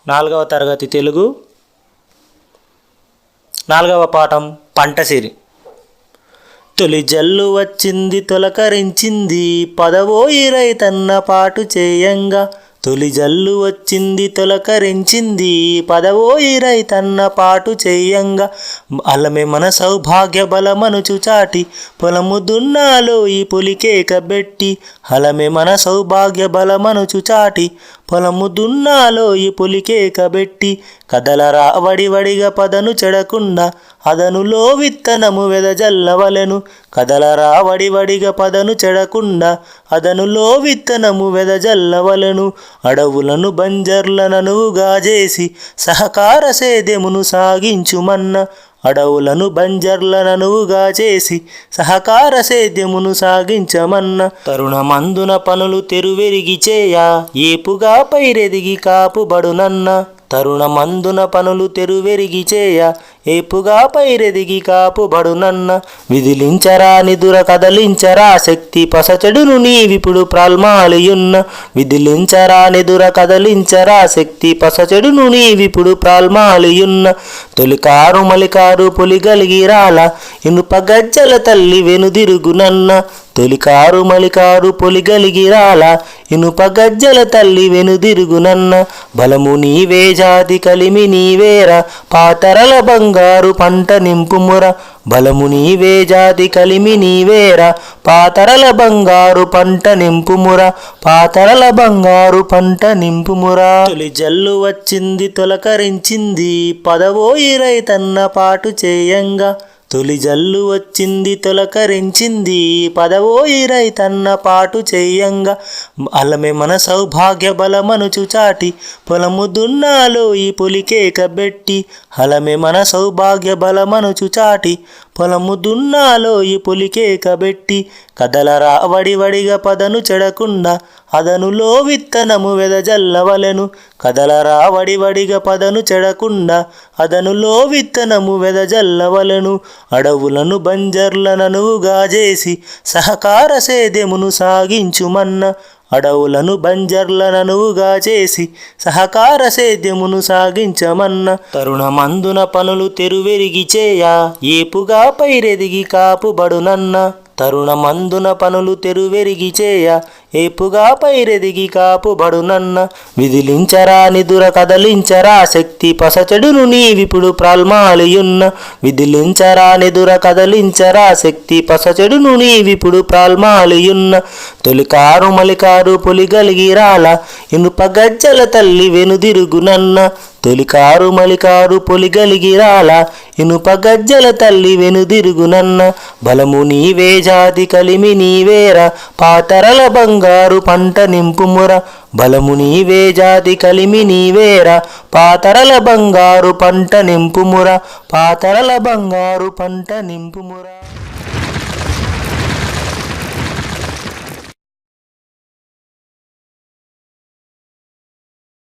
4వ తరగతి తెలుగు 4వ పాఠం పంటసిరి. తొలి జల్లు వచ్చింది తొలకరించింది పదవోయి రైతన్న పాటు చేయంగా. తొలి జల్లు వచ్చింది తొలకరించింది పదవోయి రైతన్న పాటు చేయంగా. అలమే మన సౌభాగ్య బలమనుచు చాటి పొలము దున్నాలో ఈ పులికేక బెట్టి. అలమే మన సౌభాగ్య బలమనుచు చాటి పొలము దున్నాలో ఈ పులికేక బెట్టి. కదలరా వడివడిగా పదను చెడకుండా అదనులో విత్తనము వెదజల్లవలెను. కదలరా వడివడిగా పదను చెడకుండా అదనులో విత్తనము వెదజల్లవలెను. అడవులను బంజర్లననువుగా చేసి సహకార సేద్యమును సాగించుమన్న. అడవులను బంజర్లననువుగా చేసి సహకార సేద్యమును సాగించమన్న. తరుణమందున పనులు తెరువెరిగి చేయ ఏపుగా పైరెదిగి కాపుబడునన్న. తరుణమందున పనులు తెరువెరిగి చేయ ఏపుగా పైరెదిగి కాపుబడునన్న. విదిలించరా నిదుర కదలించరా శక్తి పసచెడును నీవిప్పుడు ప్రాల్మాలియున్న. విదిలించరా నిదుర కదలించరా శక్తి పసచెడును నీవిప్పుడు ప్రాల్మాలియున్న. తొలికారు మలికారు పొలిగలిగిరాల ఇనుప గజ్జల తల్లి వెనుదిరుగునన్న. తొలికారు మలికారు పొలిగలిగిరాల ఇనుప గజ్జల తల్లి వెనుదిరుగునన్న. బలము నీవే జాతి కలిమి నీవేరా పాతరల బంగారు పంట నింపుముర. బలము నీవే జాతి కలిమి నీవేరా పాతరల బంగారు పంట నింపుముర. పాతరల బంగారు పంట నింపుముర. తొలి జల్లు వచ్చింది తొలకరించింది పదవోయి రైతన్న పాటు చేయంగా. తొలి జల్లు వచ్చింది తొలకరించింది పదవోయి రైతన్న పాటు చేయంగా. అలమే మన సౌభాగ్య బలమనుచు చాటి పొలము దున్నాలో ఈ పులికేక బెట్టి. అలమే మన సౌభాగ్య బలమనుచు చాటి పొలము దున్నాలో ఈ పులికేక బెట్టి. కదలరా వడివడిగా పదను చెడకుండా అదనులో విత్తనము వెదజల్లవలెను. కదలరా వడివడిగా పదను చెడకుండా అదనులో విత్తనము వెదజల్లవలెను. అడవులను బంజర్లననువుగా చేసి సహకార సేద్యమును సాగించుమన్న. అడవులను బంజర్లననువుగా చేసి సహకార సేద్యమును సాగించమన్న. తరుణమందున పనులు తెరువెరిగి చేయ ఏపుగా పైరెదిగి కాపుబడునన్న. తరుణమందున పనులు తెరువెరిగి చేయ ఏపుగా పైరెదిగి కాపుబడునన్న. విదిలించరా నిదుర కదలించరా శక్తి పసచెడును నీవిప్పుడు ప్రాల్మాలియున్న. విదిలించరా నిదుర కదలించరా శక్తి పసచెడును నీవిప్పుడు ప్రాల్మాలియున్న. తొలికారు మలికారు పొలిగలిగిరాల ఇనుప గజ్జల తల్లి వెనుదిరుగునన్న. తొలికారు మలికారు పొలిగలిగిరాల ఇనుప గజ్జల తల్లి వెనుదిరుగునన్న. బలము నీవే జాతి కలిమి నీవేరా పాతరల బంగారు పంట నింపుముర. బలము నీవే జాతి కలిమి నీవేరా పాతరల బంగారు పంట నింపుముర. పాతరల బంగారు పంట నింపుముర.